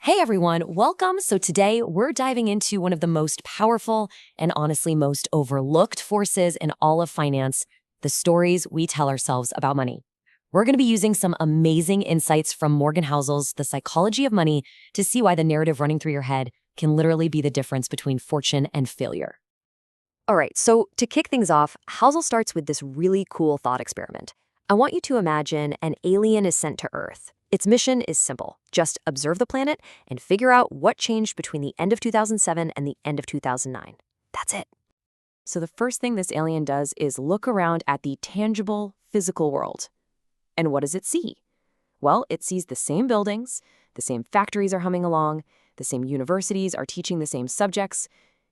Hey everyone, welcome. So today we're diving into one of the most powerful and honestly most overlooked forces in all of finance, the stories we tell ourselves about money. We're going to be using some amazing insights from Morgan Housel's The Psychology of Money to see why the narrative running through your head can literally be the difference between fortune and failure. All right, so to kick things off, Housel starts with this really cool thought experiment. I want you to imagine an alien is sent to Earth. Its mission is simple. Just observe the planet and figure out what changed between the end of 2007 and the end of 2009. That's it. So the first thing this alien does is look around at the tangible, physical world. And what does it see? Well, it sees the same buildings, the same factories are humming along, the same universities are teaching the same subjects.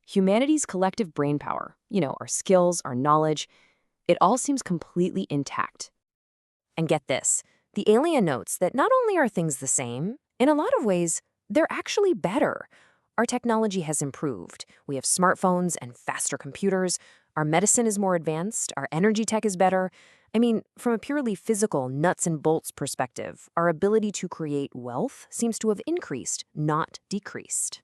Humanity's collective brainpower, our skills, our knowledge, it all seems completely intact. And get this. The alien notes that not only are things the same, in a lot of ways, they're actually better. Our technology has improved. We have smartphones and faster computers. Our medicine is more advanced. Our energy tech is better. I mean, from a purely physical nuts and bolts perspective, our ability to create wealth seems to have increased, not decreased.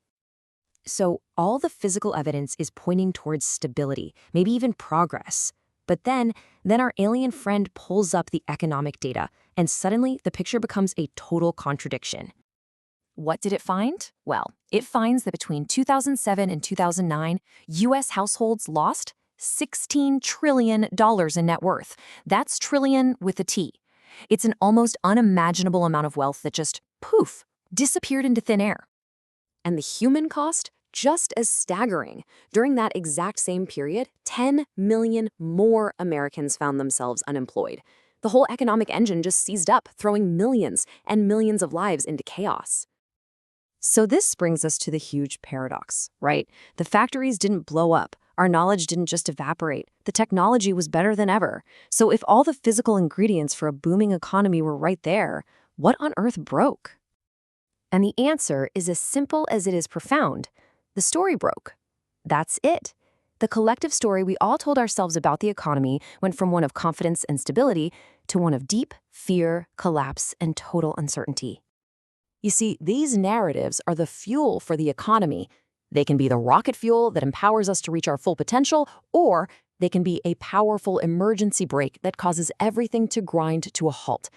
So all the physical evidence is pointing towards stability, maybe even progress. But then our alien friend pulls up the economic data, and suddenly the picture becomes a total contradiction. What did it find? Well, it finds that between 2007 and 2009, U.S. households lost $16 trillion in net worth. That's trillion with a T. It's an almost unimaginable amount of wealth that just, poof, disappeared into thin air. And the human cost? Just as staggering. During that exact same period, 10 million more Americans found themselves unemployed. The whole economic engine just seized up, throwing millions and millions of lives into chaos. So this brings us to the huge paradox, right? The factories didn't blow up. Our knowledge didn't just evaporate. The technology was better than ever. So if all the physical ingredients for a booming economy were right there, what on earth broke? And the answer is as simple as it is profound. The story broke. That's it. The collective story we all told ourselves about the economy went from one of confidence and stability to one of deep fear, collapse, and total uncertainty. You see, these narratives are the fuel for the economy. They can be the rocket fuel that empowers us to reach our full potential, or they can be a powerful emergency brake that causes everything to grind to a halt.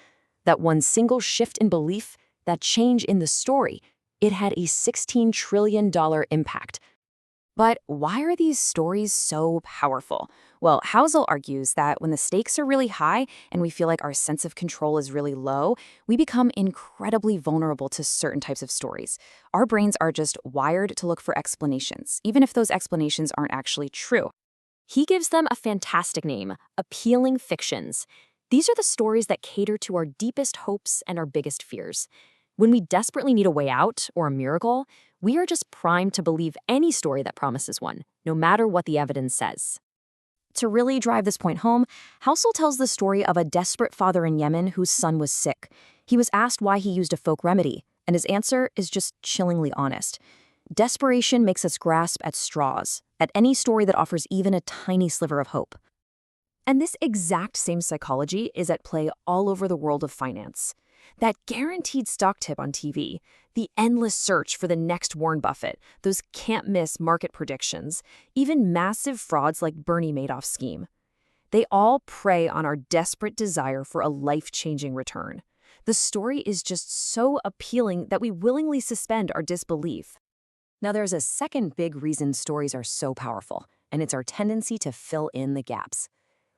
That one single shift in belief, that change in the story, it had a $16 trillion impact. But why are these stories so powerful? Well, Housel argues that when the stakes are really high and we feel like our sense of control is really low, we become incredibly vulnerable to certain types of stories. Our brains are just wired to look for explanations, even if those explanations aren't actually true. He gives them a fantastic name, appealing fictions. These are the stories that cater to our deepest hopes and our biggest fears. When we desperately need a way out or a miracle, we are just primed to believe any story that promises one, no matter what the evidence says. To really drive this point home, Housel tells the story of a desperate father in Yemen whose son was sick. He was asked why he used a folk remedy, and his answer is just chillingly honest. Desperation makes us grasp at straws, at any story that offers even a tiny sliver of hope. And this exact same psychology is at play all over the world of finance. That guaranteed stock tip on TV, the endless search for the next Warren Buffett, those can't-miss market predictions, even massive frauds like Bernie Madoff's scheme. They all prey on our desperate desire for a life-changing return. The story is just so appealing that we willingly suspend our disbelief. Now, there's a second big reason stories are so powerful, and it's our tendency to fill in the gaps.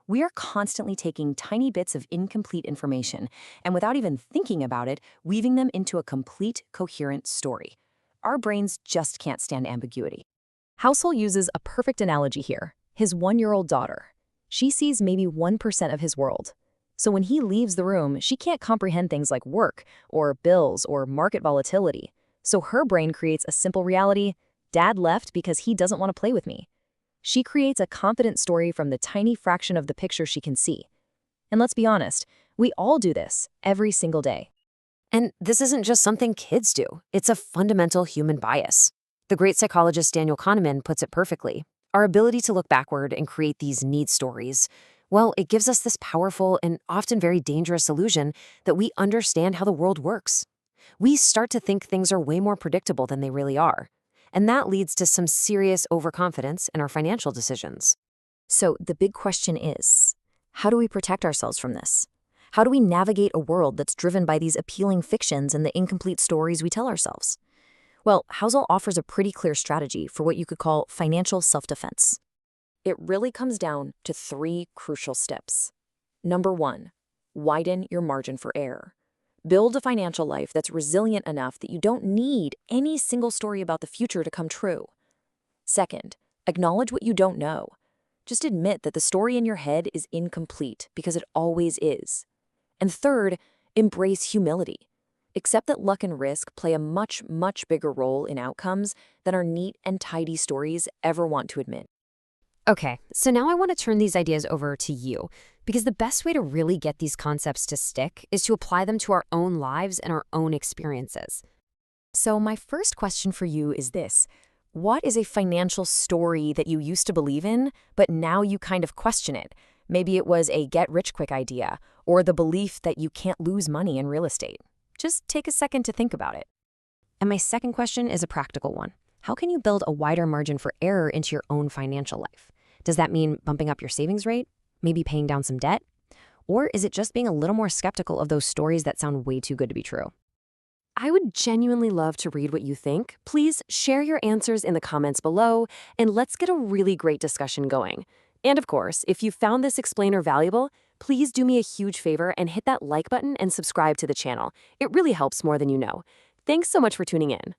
We are constantly taking tiny bits of incomplete information and without even thinking about it, weaving them into a complete, coherent story. Our brains just can't stand ambiguity. Housel uses a perfect analogy here, his 1-year-old daughter. She sees maybe 1% of his world. So when he leaves the room, she can't comprehend things like work or bills or market volatility. So her brain creates a simple reality: Dad left because he doesn't want to play with me. She creates a confident story from the tiny fraction of the picture she can see. And let's be honest, we all do this every single day. And this isn't just something kids do. It's a fundamental human bias. The great psychologist Daniel Kahneman puts it perfectly. Our ability to look backward and create these need stories, well, it gives us this powerful and often very dangerous illusion that we understand how the world works. We start to think things are way more predictable than they really are. And that leads to some serious overconfidence in our financial decisions. So the big question is, how do we protect ourselves from this? How do we navigate a world that's driven by these appealing fictions and the incomplete stories we tell ourselves? Well, Housel offers a pretty clear strategy for what you could call financial self-defense. It really comes down to 3 crucial steps. Number 1, widen your margin for error. Build a financial life that's resilient enough that you don't need any single story about the future to come true. Second, acknowledge what you don't know. Just admit that the story in your head is incomplete because it always is. And third, embrace humility. Accept that luck and risk play a much, much bigger role in outcomes than our neat and tidy stories ever want to admit. Okay, so now I want to turn these ideas over to you, because the best way to really get these concepts to stick is to apply them to our own lives and our own experiences. So my first question for you is this. What is a financial story that you used to believe in, but now you kind of question it? Maybe it was a get-rich-quick idea, or the belief that you can't lose money in real estate. Just take a second to think about it. And my second question is a practical one. How can you build a wider margin for error into your own financial life? Does that mean bumping up your savings rate? Maybe paying down some debt? Or is it just being a little more skeptical of those stories that sound way too good to be true? I would genuinely love to read what you think. Please share your answers in the comments below, and let's get a really great discussion going. And of course, if you found this explainer valuable, please do me a huge favor and hit that like button and subscribe to the channel. It really helps more than you know. Thanks so much for tuning in.